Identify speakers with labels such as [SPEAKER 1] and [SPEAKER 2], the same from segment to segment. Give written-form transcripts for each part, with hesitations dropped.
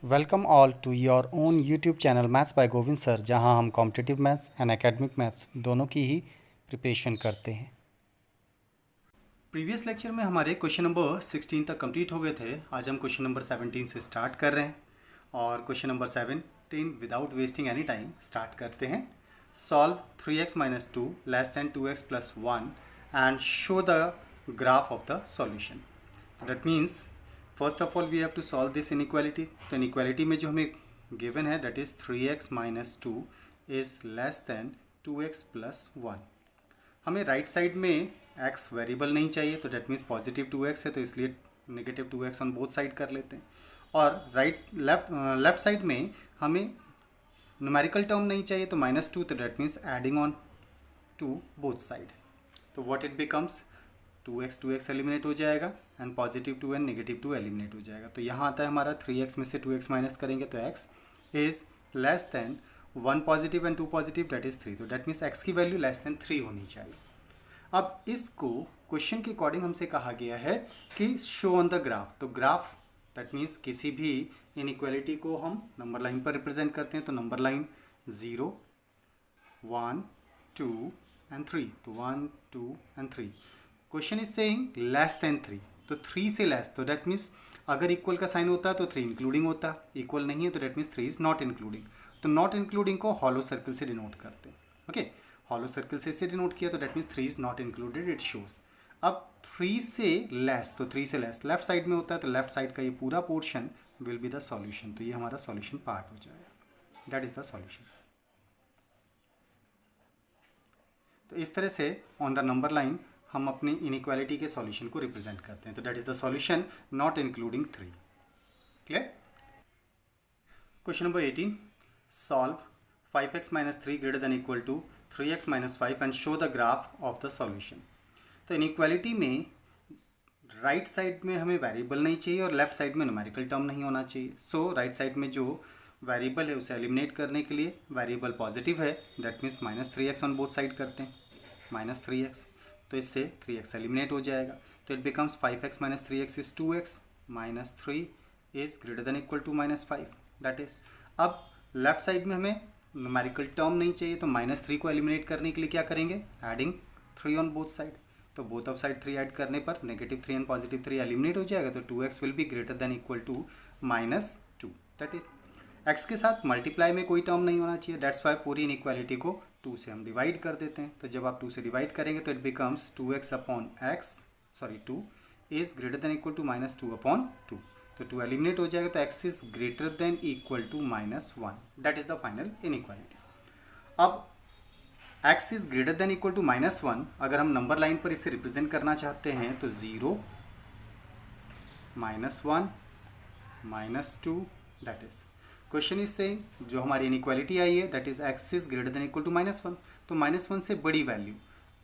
[SPEAKER 1] Welcome all to your own YouTube channel maths by Govind sir, जहां हम competitive maths and academic maths दोनों की ही preparation करते हैं। प्रीवियस लेक्चर में हमारे क्वेश्चन नंबर 16 तक कंप्लीट हो गए थे। आज हम क्वेश्चन नंबर 17 से स्टार्ट कर रहे हैं और question number 17 without wasting any time start करते हैं। Solve 3x minus 2 less than 2x plus 1 and show the graph of the solution. That means first of all we have to solve this inequality. तो inequality में जो हमें given है that is 3x minus 2 is less than 2x plus 1। हमें right side में x variable नहीं चाहिए, तो डेट मीन्स पॉजिटिव 2x है, तो इसलिए negative 2x on both side कर लेते हैं। और लेफ्ट साइड में हमें न्यूमेरिकल टर्म नहीं चाहिए, तो -2, तो that means adding on to both side. तो what it becomes 2x eliminate हो जाएगा and positive 2 and negative 2 eliminate हो जाएगा। तो यहाँ आता है हमारा 3x में से 2x माइनस करेंगे तो x is less then 1 positive and 2 positive that is 3। तो डेट मीन्स x की वैल्यू लेस दैन 3 होनी चाहिए। अब इसको क्वेश्चन के अकॉर्डिंग हमसे कहा गया है कि शो ऑन द ग्राफ। तो ग्राफ दैट मीन्स किसी भी इनइक्वालिटी को हम नंबर लाइन पर रिप्रेजेंट करते हैं। तो नंबर लाइन 0, 1, 2 एंड 3। तो 1, 2 and 3। Question is saying less than 3, तो 3 से लेस, तो डेट मीन्स अगर इक्वल का साइन होता है तो 3 इंक्लूडिंग होता, इक्वल नहीं है तो that means 3 is not including. तो नॉट इंक्लूडिंग को हॉलो सर्कल से डिनोट करते हैं। ओके, हॉलो सर्कल से इसे डिनोट किया तो that means 3 is not included, it shows. अब 3 से लेस, तो 3 से लेस लेफ्ट साइड में होता है, तो लेफ्ट साइड का ये पूरा portion will be the solution. तो ये हमारा सॉल्यूशन पार्ट हो जाएगा, दैट इज द सॉल्यूशन। तो इस तरह से ऑन द नंबर लाइन हम अपनी इनइक्वालिटी के सॉल्यूशन को रिप्रेजेंट करते हैं। तो that is the solution not including 3। Clear? Question number 18, solve 5x minus 3 greater than equal to 3x minus 5 and show the graph of the solution. तो inequality में right side में हमें variable नहीं चाहिए और लेफ्ट साइड में numerical term नहीं होना चाहिए। सो राइट साइड में जो वेरिएबल है उसे एलिमिनेट करने के लिए वेरिएबल पॉजिटिव है, that means -3x on both side करते हैं, -3x। तो इससे 3x एलिमिनेट हो जाएगा। तो it becomes 5x minus 3x is 2x, -3 is greater than equal to -5। That is, अब लेफ्ट साइड में हमें न्यूमेरिकल टर्म नहीं चाहिए, तो -3 को एलिमिनेट करने के लिए क्या करेंगे, एडिंग 3 ऑन बोथ साइड। तो बोथ ऑफ साइड 3 ऐड करने पर -3 एंड +3 एलिमिनेट हो जाएगा। तो 2x will be greater than equal to -2। That is, x के साथ मल्टीप्लाई में कोई टर्म नहीं होना चाहिए, दैट्स वाई पूरी इनइक्वालिटी को 2 से हम डिवाइड कर देते हैं। तो जब आप 2 से डिवाइड करेंगे तो it becomes 2x upon x, sorry 2 is greater than equal to -2 upon 2। तो 2 एलिमिनेट हो जाएगा, तो x is greater than equal to -1। That is the final inequality. अब x is greater than equal to -1, अगर हम number line पर इसे represent करना चाहते हैं तो 0, -1, -2, दैट इज क्वेश्चन इज से जो हमारी इनइक्वालिटी आई है that is x is greater than equal to -1। तो -1 से बड़ी वैल्यू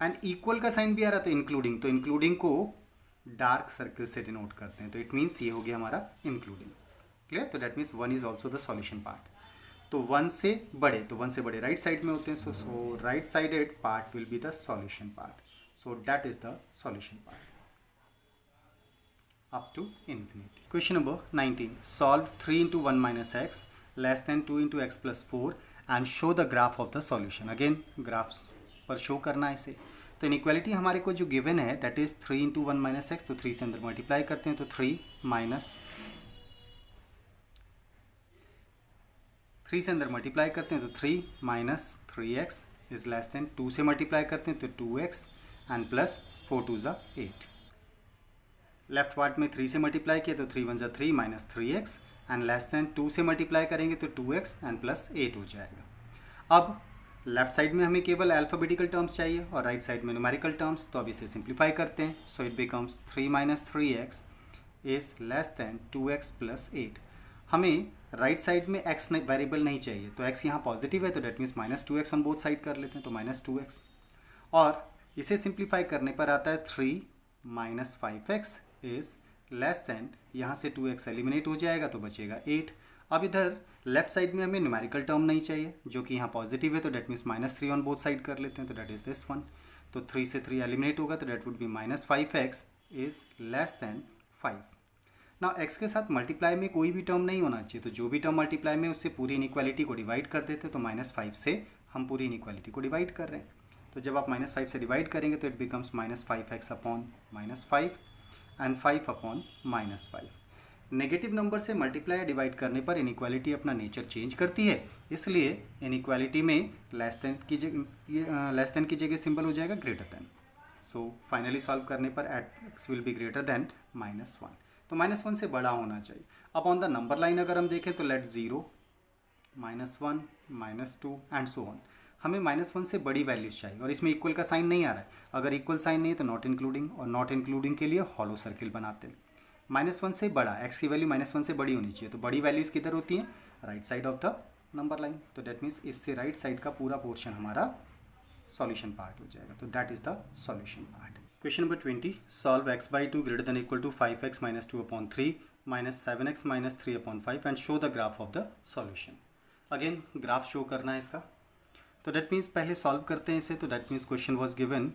[SPEAKER 1] एंड इक्वल का साइन भी आ रहा है, तो इंक्लूडिंग, तो इंक्लूडिंग को डार्क सर्कल से डिनोट करते हैं। तो इट मीन्स ये हो गया हमारा इंक्लूडिंग। क्लियर? तो that means 1 is also the solution part. तो 1 से बड़े, तो 1 से बड़े राइट साइड में होते हैं, so right sided part will be the solution part. So that is the solution part up to infinity. Question number 19. Solve 3 into 1 minus x less than 2 into x plus 4 and show the graph of the solution. Again graphs पर show करना है इसे। तो inequality हमारे को जो given है that is 3 into 1 minus x, तो 3 से अंदर मल्टीप्लाई करते हैं, तो 3 से अंदर मल्टीप्लाई करते हैं, तो 3 minus 3x is less then 2 से मल्टीप्लाई करते हैं, तो 2x एंड प्लस 4 2 ज़ा 8। लेफ्ट पार्ट में 3 से मल्टीप्लाई किया तो 3 1 ज़ा 3 minus 3x and less than 2 से मल्टीप्लाई करेंगे तो 2x एंड प्लस 8 हो जाएगा। अब लेफ्ट साइड में हमें केवल अल्फ़ाबेटिकल टर्म्स चाहिए और राइट साइड में न्यूमेरिकल टर्म्स, तो अब इसे सिंप्लीफाई करते हैं। सो it becomes 3 minus 3x is less then 2x plus 8। हमें राइट साइड में x वेरिएबल नहीं चाहिए, तो x यहाँ पॉजिटिव है, तो that means -2x on both side कर लेते हैं, तो -2x। और इसे सिंप्लीफाई करने पर आता है 3 minus 5x is less then, यहाँ से 2x एलिमिनेट हो जाएगा तो बचेगा 8। अब इधर लेफ्ट साइड में हमें न्यूमेरिकल टर्म नहीं चाहिए जो कि यहाँ पॉजिटिव है, तो that means -3 on both side कर लेते हैं, तो डेट इज दिस वन। तो 3 से 3 एलिमिनेट होगा, तो that would be -5x is less than 5। ना एक्स के साथ मल्टीप्लाई में कोई भी टर्म नहीं होना चाहिए, तो जो भी टर्म मल्टीप्लाई में उससे पूरी इनइक्वालिटी को डिवाइड कर देते, तो -5 से हम पूरी इनइक्वालिटी को डिवाइड कर रहे हैं। तो जब आप -5 से डिवाइड करेंगे तो it becomes -5x upon -5 and 5 upon -5। Negative number से मल्टीप्लाई या डिवाइड करने पर इनइक्वालिटी अपना नेचर चेंज करती है, इसलिए इनइक्वालिटी में लेस देन की जगह सिंबल हो जाएगा greater than. So finally solve करने पर x will be greater than -1, तो -1 से बड़ा होना चाहिए। अब ऑन द नंबर लाइन अगर हम देखें तो लेट 0, -1, -2 एंड सो ऑन, हमें -1 से बड़ी वैल्यूज चाहिए और इसमें इक्वल का साइन नहीं आ रहा है। अगर इक्वल साइन नहीं है तो नॉट इंक्लूडिंग, और नॉट इंक्लूडिंग के लिए हॉलो सर्किल बनाते हैं। -1 से बड़ा, x की वैल्यू -1 से बड़ी होनी चाहिए, तो बड़ी वैल्यूज किधर होती हैं? Right side of the number line. तो डेट मीन्स इससे राइट साइड का पूरा पोर्शन हमारा सॉल्यूशन पार्ट हो जाएगा, तो that is the solution part. Question number 20, solve x/2 greater than equal to 5x - 2/3 -7x - 3/5 and show the graph of the solution. Again graph show करना है इसका, तो डेट मीन्स पहले सॉल्व करते हैं इसे। तो that means question was given,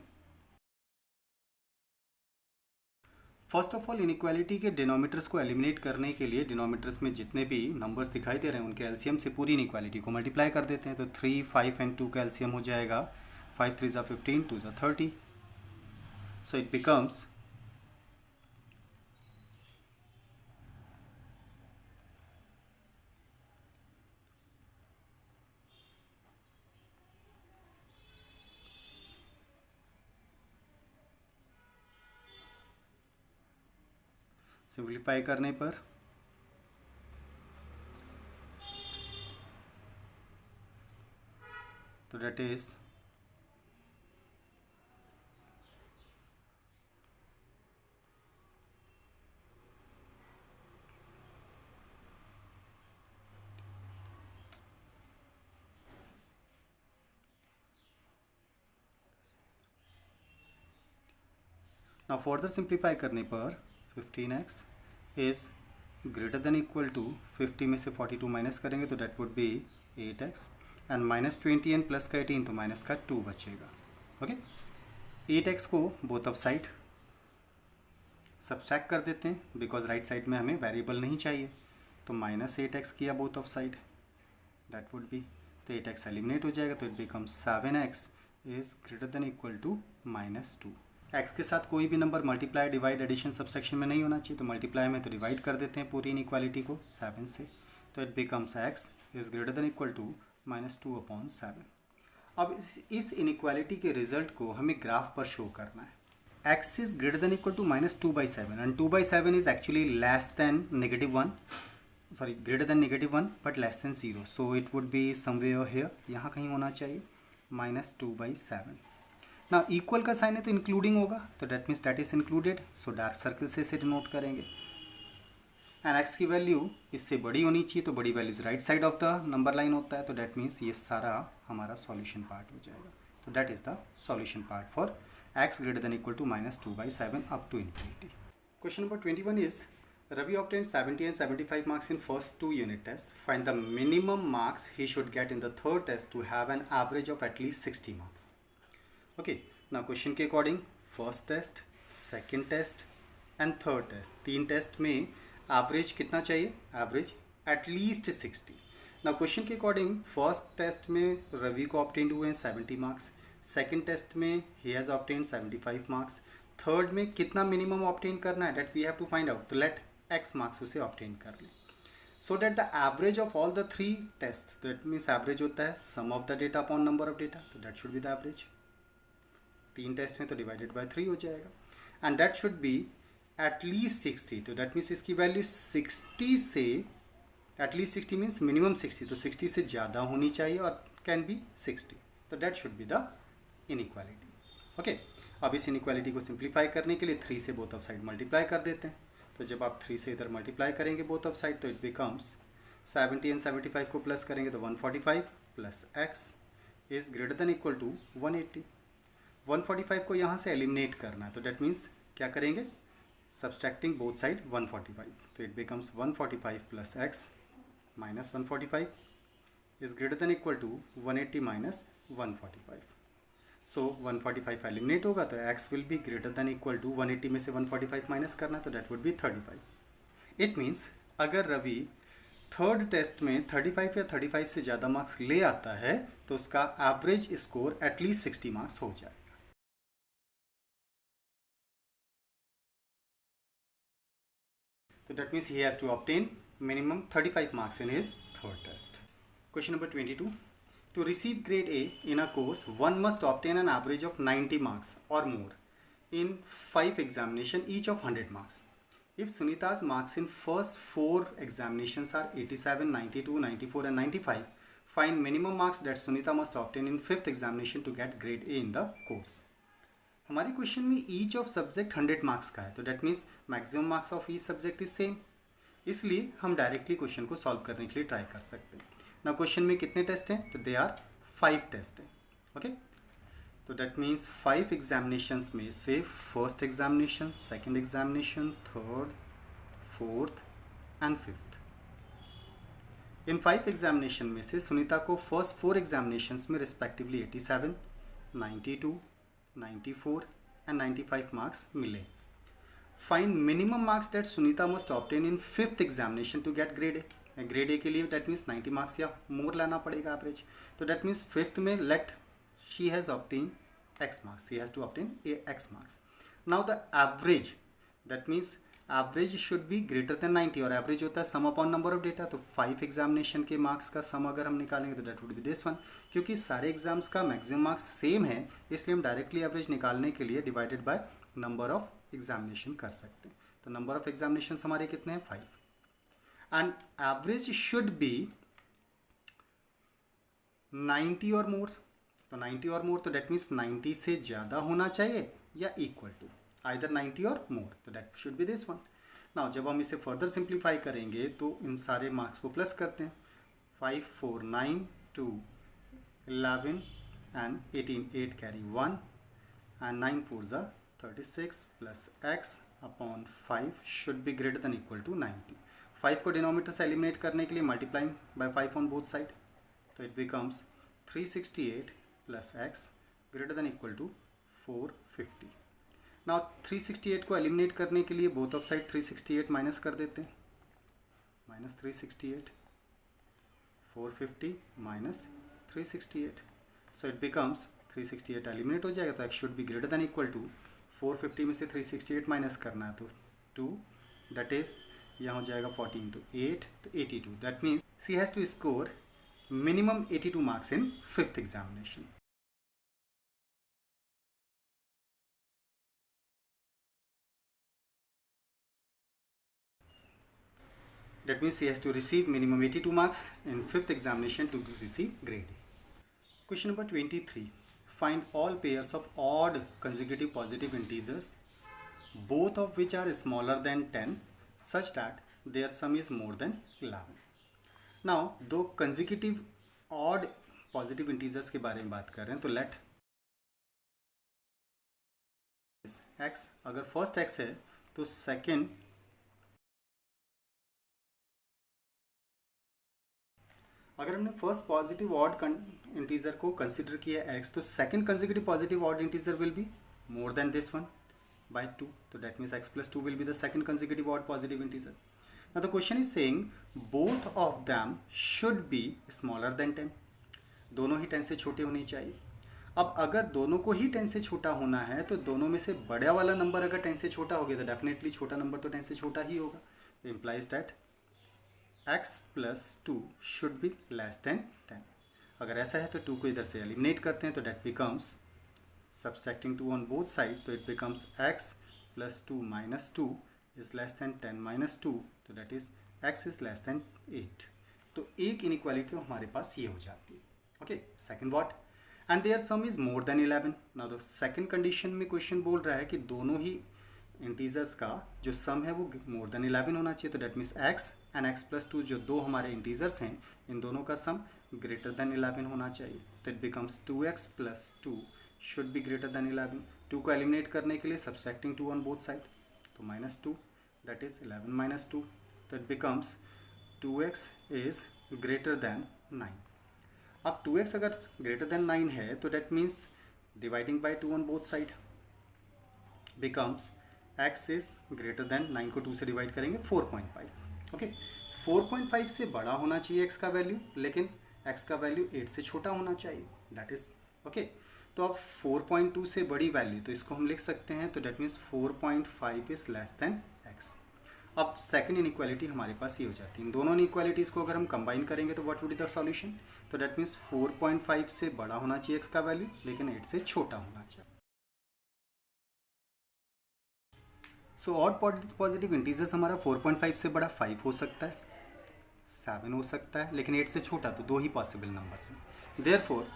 [SPEAKER 1] first of all inequality के डिनोमीटर्स को एलिमिनेट करने के लिए डिनोमीटर्स में जितने भी नंबर्स दिखाई दे रहे हैं उनके एलसीएम से पूरी इनइक्वालिटी को मल्टीप्लाई कर देते हैं। तो 3, 5 एंड 2 का एलसीएम हो जाएगा 5 3 = 15, 2 = 30, सो इट बिकम्स सिंप्लीफाई करने पर तो that is now further simplify करने पर 15x is greater than equal to 50 में से 42 माइनस करेंगे तो that would be 8x and -20 and plus का 18 तो माइनस का 2 बचेगा। ओके, 8x को बोथ ऑफ साइड सब्सट्रैक्ट कर देते हैं बिकॉज राइट साइड में हमें वेरिएबल नहीं चाहिए, तो -8x किया both of side, that would be, तो 8x एलिमिनेट हो जाएगा, तो it becomes 7x is greater than equal to -2। x के साथ कोई भी number multiply, divide, addition subsection में नहीं होना चाहिए, तो मल्टीप्लाई में तो डिवाइड कर देते हैं पूरी इनइक्वालिटी को 7 से, तो it becomes x is greater than equal to -2/7। अब इस इनइक्वालिटी के रिजल्ट को हमें ग्राफ पर शो करना है। x is greater than equal to -2/7 and 2/7 is actually less than -1, sorry greater than -1 but less than 0, so it would be somewhere here, यहाँ कहीं होना चाहिए -2/7। ना इक्वल का साइन है तो इंक्लूडिंग होगा, तो that means that is included, so dark circle से इसे डिनोट करेंगे। एंड x की वैल्यू इससे बड़ी होनी चाहिए, तो बड़ी values right side of the number line होता है, तो डेट मीन्स ये सारा हमारा सॉल्यूशन पार्ट हो जाएगा। तो that is the solution part for x greater than equal to -2/7 up to infinity. Question number 21 is Ravi obtained 70 and 75 marks in first 2 unit tests. Find the minimum marks he should get in the third test to have an average of at least 60 marks. Okay, now question के according first test, second test and third test, 3 test में average कितना चाहिए? Average at least 60। ना question के according first test में रवि को obtained हुए हैं 70 मार्क्स, सेकेंड टेस्ट में ही हैज़ ऑब्टेंड 75 मार्क्स, थर्ड में कितना मिनिमम ऑब्टेन करना है that we have to find out, तो लेट x मार्क्स उसे ऑब्टेन कर ले, so that the average of all the 3 test, that means average होता है sum of the data upon number of data, तो that should be the average. 3 test हैं तो डिवाइडेड बाय 3 हो जाएगा and that should be at least 60, तो that means इसकी value 60 से, एटलीस्ट 60 मीन्स मिनिमम 60, तो 60 से ज़्यादा होनी चाहिए और कैन बी 60, तो that should be the inequality. Okay, अब इस इनइक्वालिटी को सिंप्लीफाई करने के लिए 3 से बोथ ऑफ साइड मल्टीप्लाई कर देते हैं, तो जब आप 3 से इधर मल्टीप्लाई करेंगे बोथ ऑफ साइड तो इट बिकम्स 70 एंड 75 को प्लस करेंगे तो 145 plus x is greater than equal to 180। 145 को यहाँ से एलिमिनेट करना है, तो डेट मीन्स क्या करेंगे, सब्सट्रैक्टिंग बोथ साइड 145, तो it becomes 145 plus x minus 145 is greater than equal to 180 minus 145, so 145 eliminate होगा तो x will be greater than equal to 180 में से 145 माइनस करना, तो that would be 35। It means अगर रवि थर्ड टेस्ट में 35 या 35 से ज़्यादा मार्क्स ले आता है तो उसका एवरेज स्कोर एटलीस्ट 60 मार्क्स हो जाएगा। तो that means he has to obtain minimum 35 marks in his third test. Question number 22. To receive grade A in a course, one must obtain an average of 90 marks or more in 5 examination, each of 100 marks. If Sunita's marks in first 4 examinations are 87, 92, 94 and 95, find minimum marks that Sunita must obtain in 5th examination to get grade A in the course. हमारे question में each of subject 100 marks का है, तो that means maximum marks of each subject is same, इसलिए हम directly question को solve करने के लिए ट्राई कर सकते हैं। ना क्वेश्चन में कितने टेस्ट हैं, तो दे आर 5 टेस्ट हैं। ओके, तो डेट मीन्स 5 एग्जामिनेशंस में से first examination, second examination, third, fourth and fifth. In 5 examination में से सुनीता को फर्स्ट 4 एग्जामिनेशंस में रिस्पेक्टिवली 87, 92, 94 and 95 marks मिले। Find minimum marks that Sunita must obtain in 5th examination to get grade A. Grade A के लिए that means 90 marks या more लाना पड़ेगा एवरेज। तो that means 5th में let she has obtained x marks, she has to obtain x marks. Now the average, that means average should be greater then 90 और average होता है सम upon number of data. तो 5 examination के marks का सम अगर हम निकालेंगे तो that would be this one. क्योंकि सारे एग्जाम्स का मैक्सिमम मार्क्स सेम है इसलिए हम डायरेक्टली एवरेज निकालने के लिए divided by number of examination कर सकते हैं। तो नंबर ऑफ एग्जामिनेशन हमारे कितने हैं, 5 एंड एवरेज शुड बी 90 और मोर। तो 90 और मोर तो डेट मीन्स 90 से ज़्यादा होना चाहिए या इक्वल टू आइदर 90 और मोर, तो that should B this one. Now जब हम इसे फर्दर सिंप्लीफाई करेंगे तो इन सारे मार्क्स को प्लस करते हैं। 5, 4, 9, 2, 11 एंड 18, 8 कैरी 1 एंड 9 4 ज़ा 36 plus x upon 5 should be greater than equal to 90। 5 को डिनोमिनेटर से एलिमिनेट करने के लिए multiplying by 5 on both side, तो it becomes 368 plus x greater than equal to 450। Now 368 को एलिमिनेट करने के लिए बोथ ऑफ साइड 368 माइनस कर देते हैं, minus 368, 450 minus 368, so it becomes 368 eliminate हो जाएगा तो x should be greater than equal to 450 में से 368 माइनस करना है तो 2, दैट इज यहाँ हो जाएगा 14 तो 8 तो 82। That means she has to score minimum 82 marks in 5th examination. That means he has to receive minimum 82 marks in 5th examination to receive grade A. Question number 23. Find all pairs of odd consecutive positive integers, both of which are smaller than 10, such that their sum is more than 11. Now, दो consecutive odd positive integers के बारे में बात कर रहे हैं, तो let x, अगर first x है तो second अगर हमने फर्स्ट पॉजिटिव ऑड इंटीजर को कंसिडर किया x तो second consecutive positive odd integer will be more than this one by 2, तो that means x plus 2 will be the second consecutive odd positive integer. Now the question is saying both of them should be smaller than 10, दोनों ही 10 से छोटे होने चाहिए। अब अगर दोनों को ही 10 से छोटा होना है तो दोनों में से बड़ा वाला नंबर अगर 10 से छोटा हो गया तो डेफिनेटली छोटा नंबर तो 10 से छोटा ही होगा, तो implies that x plus 2 should be less than 10। अगर ऐसा है तो 2 को इधर से एलिमिनेट करते हैं तो that becomes subtracting 2 on both side, तो it becomes x plus 2 minus 2 is less than 10 minus 2, तो that is x is less than 8। तो एक इनइक्वालिटी तो हमारे पास ये हो जाती है। Okay, second what, and their sum is more than 11। Now the second condition में क्वेश्चन बोल रहा है कि दोनों ही इंटीजर्स का जो सम है वो मोर देन 11 होना चाहिए, तो that means x and x plus 2 जो दो हमारे इंटीजर्स हैं इन दोनों का सम ग्रेटर देन 11 होना चाहिए, तो it becomes 2x plus 2 should be greater than 11। 2 को एलिमिनेट करने के लिए सब्सट्रैक्टिंग 2 ऑन बोथ साइड, तो माइनस 2 दैट इज 11 माइनस 2, तो it becomes 2x is greater then 9। अब 2x अगर ग्रेटर देन 9 है तो that means dividing by 2 on both side becomes x is greater then 9 को 2 से डिवाइड करेंगे 4.5। ओके, 4.5 से बड़ा होना चाहिए x का वैल्यू, लेकिन x का वैल्यू 8 से छोटा होना चाहिए, दैट इज ओके। तो अब 4.2 से बड़ी वैल्यू, तो इसको हम लिख सकते हैं, तो that means 4.5 is less then x। अब सेकंड इनइक्वालिटी हमारे पास ये हो जाती है। इन दोनों इनइक्वालिटीज़ को अगर हम कंबाइन करेंगे तो what would be the solution, तो डेट मीन्स 4.5 से बड़ा होना चाहिए x का वैल्यू, लेकिन 8 से छोटा होना चाहिए। सो ऑड पॉजिटिव इंटीजर्स हमारा 4.5 से बड़ा 5 हो सकता है, 7 हो सकता है, लेकिन 8 से छोटा तो 2 ही पॉसिबल नंबर्स हैं। Therefore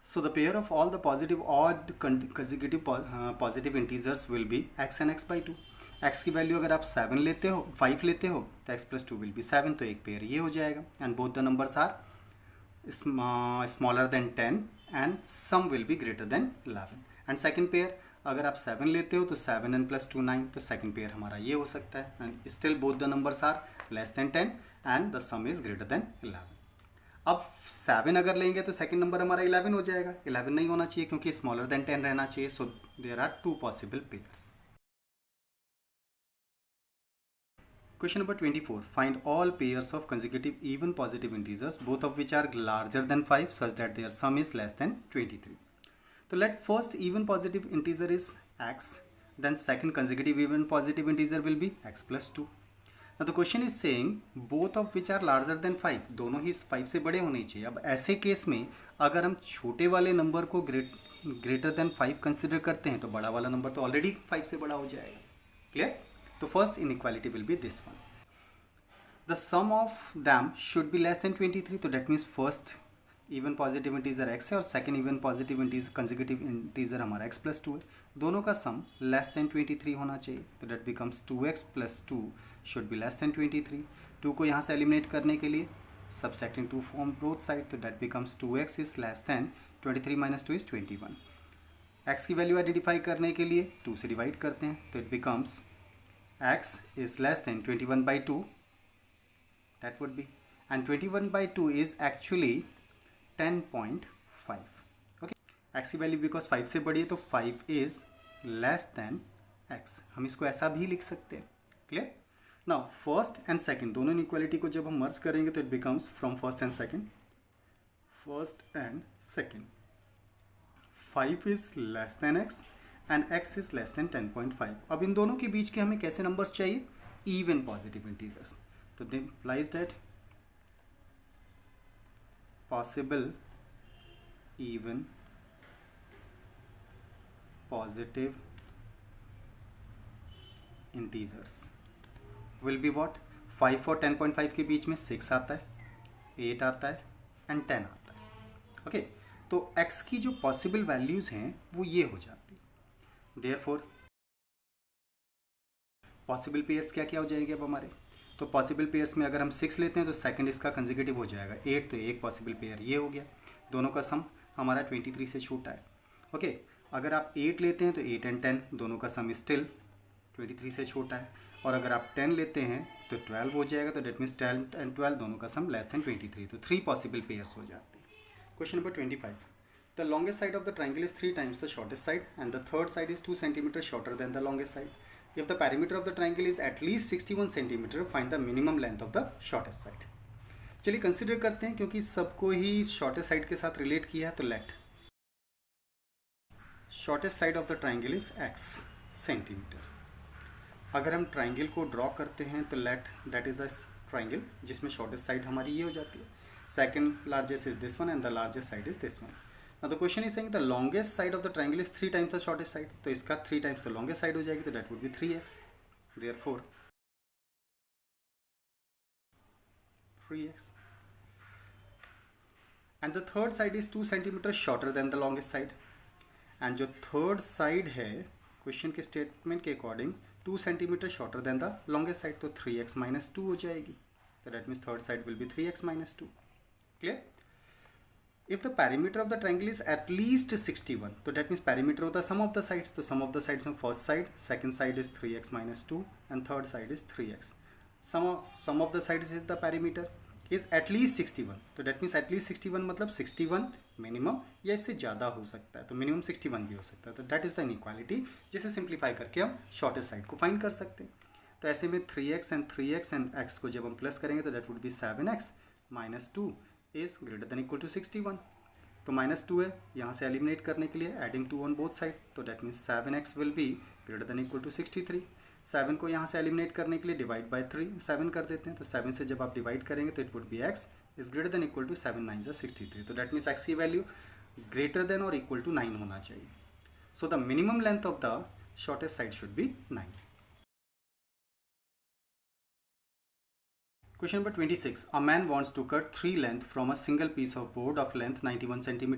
[SPEAKER 1] so the pair of all the positive odd consecutive positive integers will be x and x by 2। x की वैल्यू अगर आप 7 लेते हो, 5 लेते हो, तो x plus 2 will be 7, तो एक पेयर ये हो जाएगा। And both the numbers are smaller than 10 and sum will be greater than 11। And second pair अगर आप 7 लेते हो तो 7 and plus 2 9, तो सेकंड पेयर हमारा ये हो सकता है। And still both the numbers are less than 10 and the sum is greater than 11। अब 7 अगर लेंगे तो सेकंड नंबर हमारा 11 हो जाएगा। 11 नहीं होना चाहिए क्योंकि स्मॉलर देन 10 रहना चाहिए। So there are 2 possible pairs. Question number 24. Find all pairs of consecutive even positive integers, both of which are larger than 5, such that their sum is less than 23. So let first even positive integer is x, then second consecutive even positive integer will be x plus 2. Now the question is saying both of which are larger than 5, दोनों ही 5 से बड़े होने चाहिए। अब ऐसे case में अगर हम छोटे वाले नंबर को ग्रेटर देन 5 कंसिडर करते हैं तो बड़ा वाला नंबर तो ऑलरेडी 5 से बड़ा हो जाएगा। क्लियर? तो first inequality will be this one, the sum of them should be less than 23, तो that means first even positive integer x है और second even positive integer consecutive integer हमारा x plus 2 है, दोनों का sum less than 23 होना चाहिए। तो that becomes 2x plus 2 should be less than 23। 2 को यहाँ से eliminate करने के लिए subtracting 2 from both side, तो that becomes 2x is less than 23 minus 2 is 21। x की वैल्यू आइडेंटिफाई करने के लिए 2 से डिवाइड करते हैं, तो it becomes x is less than 21 by 2, that would be, and 21 by 2 is actually 10.5। okay, x की वैल्यू बिकॉज 5 से बड़ी है तो 5 is less than x, हम इसको ऐसा भी लिख सकते हैं। Clear? Now first and second दोनों इनइक्वालिटी को जब हम मर्ज करेंगे तो it becomes from first and second 5 is less than x and x is less than 10.5। अब इन दोनों के बीच के हमें कैसे नंबर्स चाहिए? Even positive integers. तो दे implies that possible even positive integers will be what? 5 और 10.5 के बीच में 6 आता है, 8 आता है एंड 10 आता है। ओके, तो x की जो पॉसिबल वैल्यूज़ हैं वो ये हो जाती है। देयरफॉर पॉसिबल पेयर्स क्या क्या हो जाएंगे अब हमारे? तो पॉसिबल पेयर्स में अगर हम 6 लेते हैं तो सेकंड इसका कंसेक्यूटिव हो जाएगा 8, तो एक पॉसिबल पेयर ये हो गया। दोनों का सम हमारा 23 से छोटा है। ओके, अगर आप 8 लेते हैं तो 8 एंड 10 दोनों का सम स्टिल 23 से छोटा है, और अगर आप 10 लेते हैं तो 12 हो जाएगा, तो डेट मीन्स 10 एंड 12 दोनों का सम लेस देन 23, तो 3 पॉसिबल पेयर्स हो जाते हैं। Question number 25। The longest side of the triangle is 3 times the shortest side and the third side is 2 cm shorter than the longest side. If the perimeter of the triangle is at least 61 cm, find the minimum length of the shortest side। चलिए consider करते हैं, क्योंकि सबको ही shortest side के साथ relate किया है, तो let shortest side of the triangle is x centimetre. अगर हम ट्राइंगल को ड्रॉ करते हैं तो let that is a triangle जिसमें शॉर्टेस्ट साइड हमारी ये हो जाती है, second largest is this one and the largest side is this one. Now the question is saying the longest side of the triangle is 3 times the shortest side, तो इसका 3 times the longest side हो जाएगी, तो that would be 3x। therefore 3x and the third side is 2 cm shorter than the longest side, and जो third side है question के statement के according 2 cm shorter than the longest side, तो 3x minus 2 हो जाएगी, तो that means third side will be 3x minus 2। clear? If the perimeter of the triangle is at least 61, तो that means perimeter होता है sum of the sides, तो sum of the sides में first side, second side is 3x minus 2 and third side is 3x। sum of the sides is the perimeter, is at least 61, तो that means at least 61 मतलब 61 minimum या इससे ज़्यादा हो सकता है, तो मिनिमम 61 भी हो सकता है। तो दैट इज़ द इनइक्वालिटी जिसे सिंप्लीफाई करके हम शॉर्टेस्ट साइड को फाइंड कर सकते हैं। तो ऐसे में 3x एंड x को जब हम प्लस करेंगे तो that would be 7x minus 2 is greater than equal to 61। तो -2 है, यहाँ से एलिमिनेट करने के लिए एडिंग 2 ऑन बोथ साइड, तो that means 7x will be greater than equal to 63। 7 को यहाँ से एलिमिनेट करने के लिए डिवाइड बाय 7 कर देते हैं, तो 7 से जब आप डिवाइड करेंगे तो it would be x is greater than equal to 7 9 63। तो दैट मीन्स x की वैल्यू ग्रेटर देन और इक्वल टू 9 होना चाहिए। So the minimum length of the shortest side should be 9। Question number 26. A man wants to cut 3 length from a single piece of board of length 91 cm.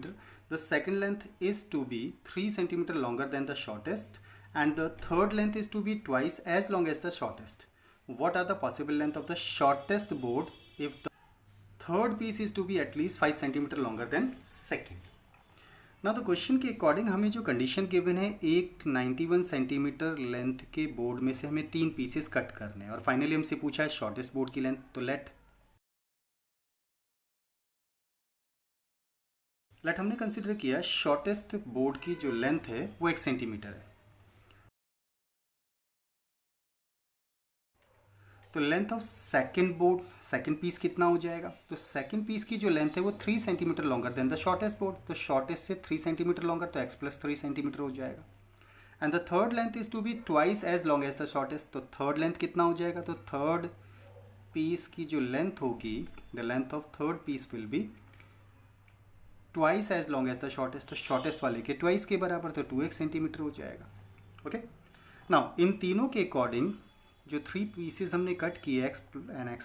[SPEAKER 1] The second length is to be 3 cm longer than the shortest and the third length is to be twice as long as the shortest. What are the possible length of the shortest board if the third piece is to be at least 5 cm longer than second? ना तो question के according हमें जो condition given है, एक 91 centimetre length के board में से हमें 3 पीसेस कट करने हैं और फाइनली हमसे पूछा है शॉर्टेस्ट बोर्ड की लेंथ। तो लेट हमने कंसिडर किया शॉर्टेस्ट बोर्ड की जो लेंथ है वो 1 सेंटीमीटर है। तो लेंथ ऑफ सेकंड पीस कितना हो जाएगा? तो सेकंड पीस की जो लेंथ है वो 3 centimetre longer than the shortest board, तो शॉर्टेस्ट से 3 सेंटीमीटर लॉन्गर, तो x प्लस 3 सेंटीमीटर हो जाएगा। And the third length is to be twice as long as the shortest, तो थर्ड लेंथ कितना हो जाएगा? तो थर्ड पीस की जो लेंथ होगी, the length of third piece will be twice as long as the shortest, तो shortest वाले के ट्वाइस के बराबर, तो 2x सेंटीमीटर हो जाएगा। ओके, नाउ इन तीनों के अकॉर्डिंग जो 3 पीसेस हमने कट किए x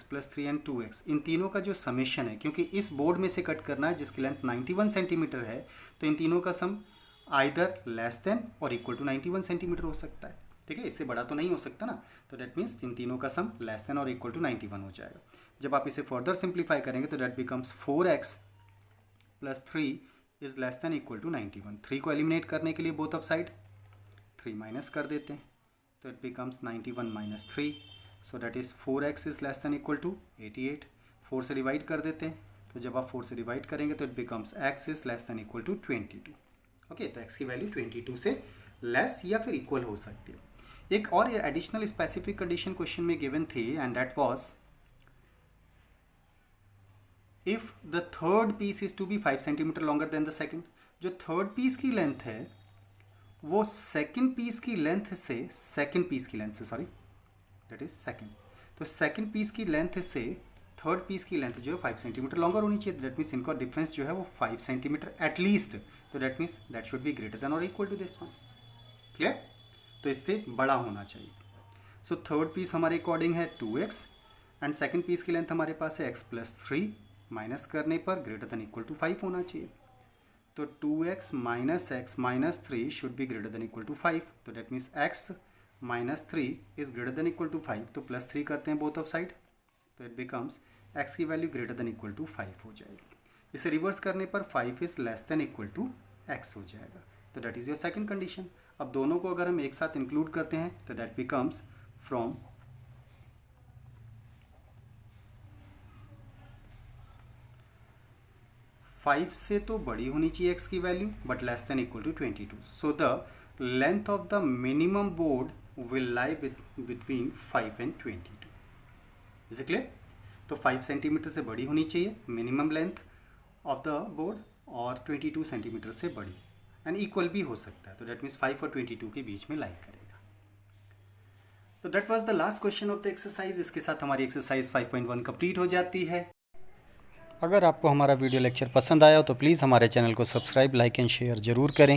[SPEAKER 1] प्लस 3 एंड 2x, इन तीनों का जो समेशन है, क्योंकि इस बोर्ड में से कट करना है जिसकी लेंथ 91 सेंटीमीटर है, तो इन तीनों का सम आइदर लेस देन और इक्वल टू 91 सेंटीमीटर हो सकता है। ठीक है, इससे बड़ा तो नहीं हो सकता ना, तो डेट मीन्स इन तीनों का सम लेस देन और इक्वल टू 91 हो जाएगा। जब आप इसे फर्दर सिंप्लीफाई करेंगे तो that becomes 4x plus 3 is less than equal to 91। 3 को एलिमिनेट करने के लिए बोथ ऑफ साइड 3 माइनस कर देते हैं, तो it becomes 91 minus 3, so that is 4x is less than equal to 88। 4 से डिवाइड कर देते हैं, तो जब आप 4 से डिवाइड करेंगे तो it becomes x is less than equal to 22। Okay, तो x की वैल्यू 22 से लेस या फिर इक्वल हो सकती है। एक और एडिशनल स्पेसिफिक कंडीशन क्वेश्चन में गिवन थी and that was if the third piece is to be 5 centimetre longer than the second. जो थर्ड पीस की लेंथ है वो सेकंड पीस की लेंथ से दैट इज सेकंड, तो सेकंड पीस की लेंथ से थर्ड पीस की लेंथ जो है 5 सेंटीमीटर लॉन्गर होनी चाहिए। दैट मीन्स इनका डिफरेंस जो है वो 5 सेंटीमीटर एटलीस्ट, तो that means that should be greater than और equal to this one. Clear? तो इससे बड़ा होना चाहिए। सो थर्ड पीस हमारे अकॉर्डिंग है 2x एंड सेकंड पीस की लेंथ हमारे पास है x प्लस 3, माइनस करने पर ग्रेटर देन इक्वल टू 5 होना चाहिए। तो 2x minus x minus 3 should be greater than equal to 5, तो that means x minus 3 is greater than equal to 5, तो प्लस 3 करते हैं बोथ ऑफ साइड, तो इट बिकम्स x की value greater than equal to 5 हो जाएगी। इसे reverse करने पर 5 is less than equal to x हो जाएगा, तो that is your second condition. अब दोनों को अगर हम एक साथ इंक्लूड करते हैं तो दैट बिकम्स फ्रॉम 5 से तो बड़ी होनी चाहिए x की value but less than equal to 22। So the length of the minimum board will lie between 5 and 22। Is it clear? तो 5 सेंटीमीटर से बड़ी होनी चाहिए minimum length of the board और 22 सेंटीमीटर से बड़ी, एंड इक्वल भी हो सकता है, तो दैट मीन्स 5 और 22 के बीच में लाई करेगा। तो that was the last question of the exercise. इसके साथ हमारी एक्सरसाइज 5.1 कंप्लीट हो जाती है। अगर आपको हमारा वीडियो लेक्चर पसंद आया हो तो प्लीज़ हमारे चैनल को सब्सक्राइब, लाइक एंड शेयर ज़रूर करें।